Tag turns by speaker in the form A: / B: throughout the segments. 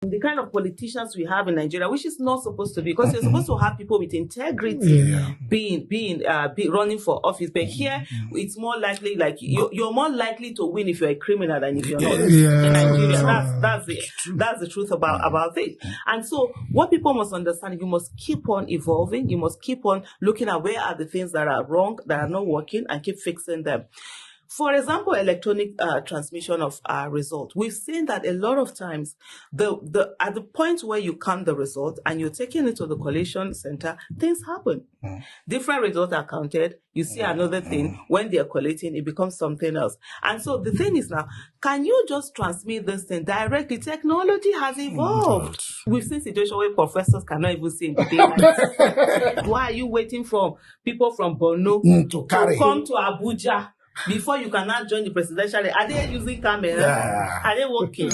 A: the kind of politicians we have in Nigeria, which is not supposed to be, because you're supposed to have people with integrity being running for office. But here, it's more likely, like you're more likely to win if you're a criminal than if you're not. In Nigeria, that's the truth about it. And so, what people must understand, you must keep on evolving. You must keep on looking at where are the things that are wrong, that are not working, and keep fixing them. For example, electronic transmission of result. We've seen that a lot of times, at the point where you count the result and you're taking it to the collation center, things happen. Different results are counted. You see another thing. When they're collating, it becomes something else. And so the thing is now, can you just transmit this thing directly? Technology has evolved. We've seen situations where professors cannot even see in the daylight. Why are you waiting for people from Borno to come to Abuja before you cannot join the presidential? Are they using camera? Are they working?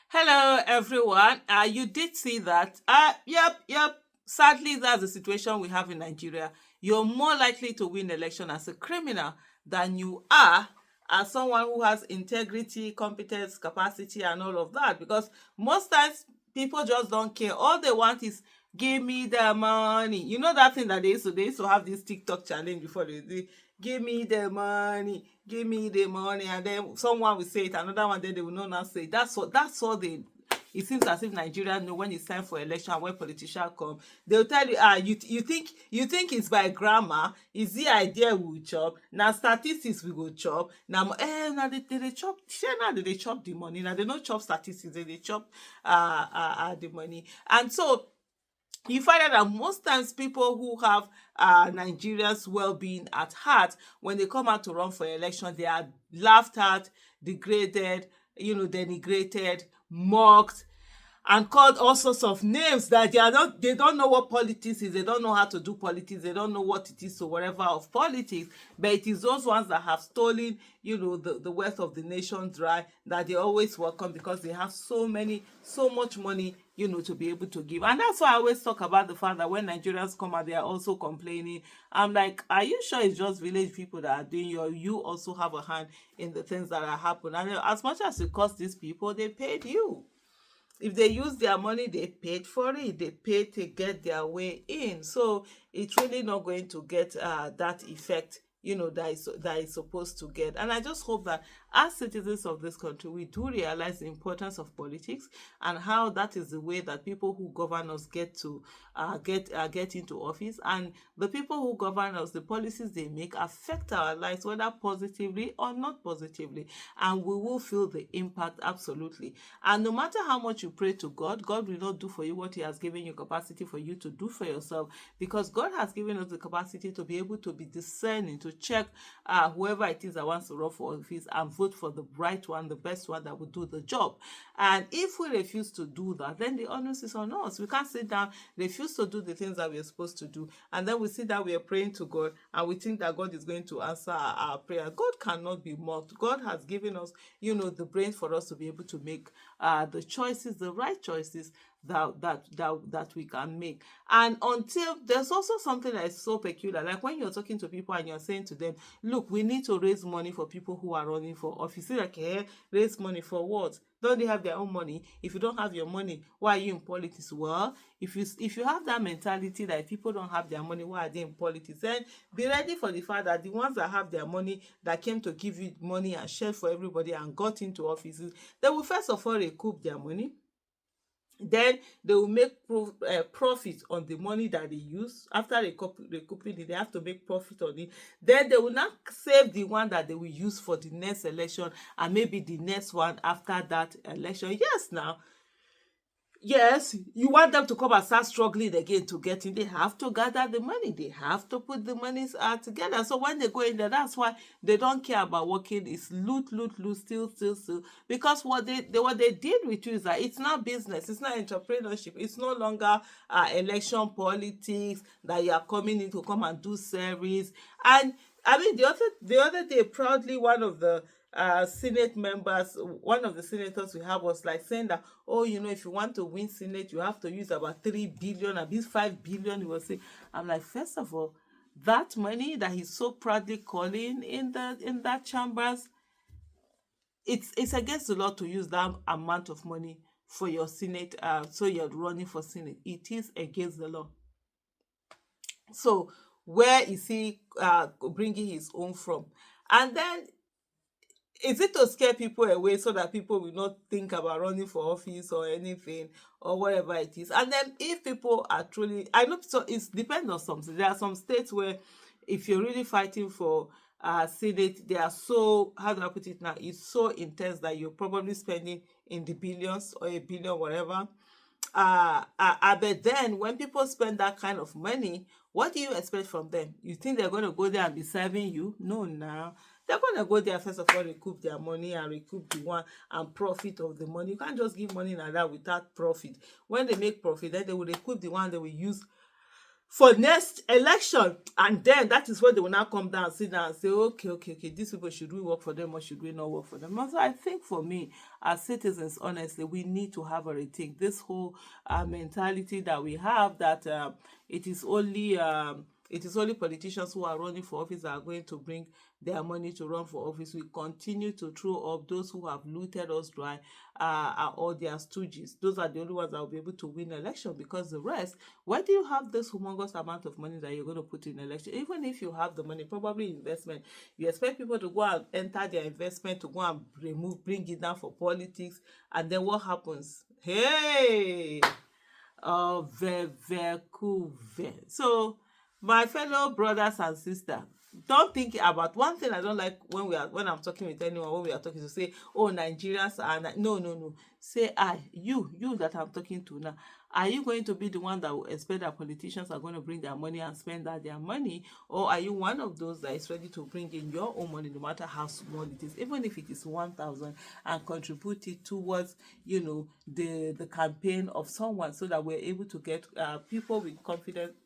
A: Hello, everyone. You did see that. Yep. Sadly, that's the situation we have in Nigeria. You're more likely to win election as a criminal than you are as someone who has integrity, competence, capacity, and all of that. Because most times, people just don't care. All they want is, give me the money. You know that thing that they used to have this TikTok challenge before they give me the money, give me the money, and then someone will say it, another one, then they will not say it. That's all they. It seems as if Nigerians know when it's time for election and when politicians come, they'll tell you, you think it's by grammar, is the idea we will chop, now statistics we go chop, now they chop, now they chop the money, now they don't chop statistics, they chop the money. And so you find out that most times people who have Nigerians' well-being at heart, when they come out to run for election, they are laughed at, degraded, denigrated, mocked, and called all sorts of names that they don't know what politics is, they don't know how to do politics, they don't know what it is, so whatever of politics. But it is those ones that have stolen, the wealth of the nation dry, that they always welcome because they have so much money, to be able to give. And that's why I always talk about the fact that when Nigerians come out, they are also complaining. I'm like, are you sure it's just village people that are doing you also have a hand in the things that are happening? And as much as it costs these people, they paid you. If they use their money, they paid for it. They paid to get their way in. So it's really not going to get that effect, that is supposed to get. And I just hope that as citizens of this country, we do realize the importance of politics and how that is the way that people who govern us get into office. And the people who govern us, the policies they make affect our lives, whether positively or not positively. And we will feel the impact absolutely. And no matter how much you pray to God, God will not do for you what He has given you capacity for you to do for yourself, because God has given us the capacity to be able to be discerning, to check whoever it is that wants to run for office and vote for the right one, the best one that will do the job. And if we refuse to do that, then the onus is on us. We can't sit down, refuse to do the things that we're supposed to do, and then we sit down, we are praying to God, and we think that God is going to answer our prayer. God cannot be mocked. God has given us, the brain for us to be able to make the choices, the right choices that we can make. And until there's also something that is so peculiar, like when you're talking to people and you're saying to them, look, we need to raise money for people who are running for office. You're like, raise money for what? Don't they have their own money? If you don't have your money, why are you in politics? Well, if you have that mentality that if people don't have their money, why are they in politics? Then be ready for the fact that the ones that have their money, that came to give you money and share for everybody and got into offices, they will first of all recoup their money. Then they will make profit on the money that they use. After recouping it, they have to make profit on it. Then they will not save the one that they will use for the next election and maybe the next one after that election. Yes, you want them to come and start struggling again to get in. They have to gather the money. They have to put the monies together. So when they go in there, that's why they don't care about working. It's loot, steal. Because what they did with you is that it's not business. It's not entrepreneurship. It's no longer election politics that you are coming in to come and do service. And I mean, the other day, proudly, one of the Senate members, one of the senators we have was like saying that, if you want to win Senate, you have to use about 3 billion, at least 5 billion. He was saying, I'm like, first of all, that money that he's so proudly calling in that chambers, it's against the law to use that amount of money for your Senate, so you're running for Senate. It is against the law. So where is he bringing his own from? And then, is it to scare people away so that people will not think about running for office or anything or whatever it is? And then if people are truly, I know, so it depends on something. There are some states where if you're really fighting for Senate, they are so, how do I put it now? It's so intense that you're probably spending in the billions or a billion, whatever. But then when people spend that kind of money, what do you expect from them? You think they're going to go there and be serving you? No, now they're going to go there first of all, recoup their money and recoup the one and profit of the money. You can't just give money like that without profit. When they make profit, then they will recoup the one they will use for next election, and then that is when they will now come down, sit down and say, okay, these people, should we work for them or should we not work for them? And so I think for me, as citizens, honestly, we need to have a rethink this whole mentality that we have, that it is only politicians who are running for office that are going to bring their money to run for office. We continue to throw up those who have looted us dry, are all their stooges. Those are the only ones that will be able to win election, because the rest, why do you have this humongous amount of money that you're going to put in election? Even if you have the money, probably investment, you expect people to go and enter their investment, to go and bring it down for politics, and then what happens? Hey, very cool. So, my fellow brothers and sisters, don't think about one thing. I don't like when I'm talking with anyone, when we are talking, to say, oh, Nigerians are no. Say, you that I'm talking to now, are you going to be the one that will expect that politicians are going to bring their money and spend that their money, or are you one of those that is ready to bring in your own money, no matter how small it is, even if it is 1,000, and contribute it towards, the campaign of someone, so that we're able to get people with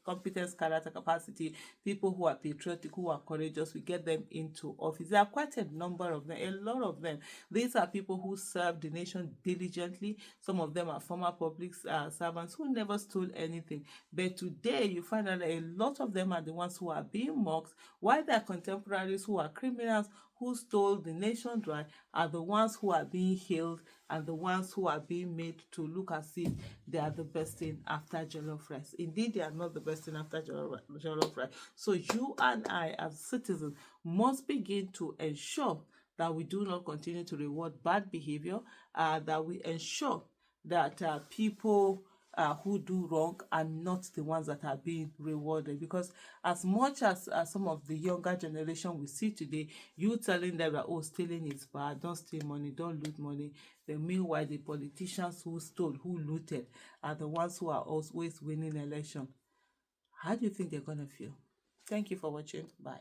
A: competence, character, capacity, people who are patriotic, who are courageous. We get them into office. There are quite a number of them, a lot of them. These are people who serve the nation diligently. Some of them are former public servants who never stole anything. But today, you find out that a lot of them are the ones who are being mocked, while their contemporaries who are criminals, who stole the nation dry, are the ones who are being hailed, and the ones who are being made to look as if they are the best thing after jollof rice. Indeed, they are not the best thing after jollof rice. So you and I, as citizens, must begin to ensure that we do not continue to reward bad behavior, that we ensure that people who do wrong are not the ones that are being rewarded. Because as much as some of the younger generation we see today, you telling them that, oh, stealing is bad, don't steal money, don't loot money. Then meanwhile, the politicians who stole, who looted, are the ones who are always winning election. How do you think they're going to feel? Thank you for watching. Bye.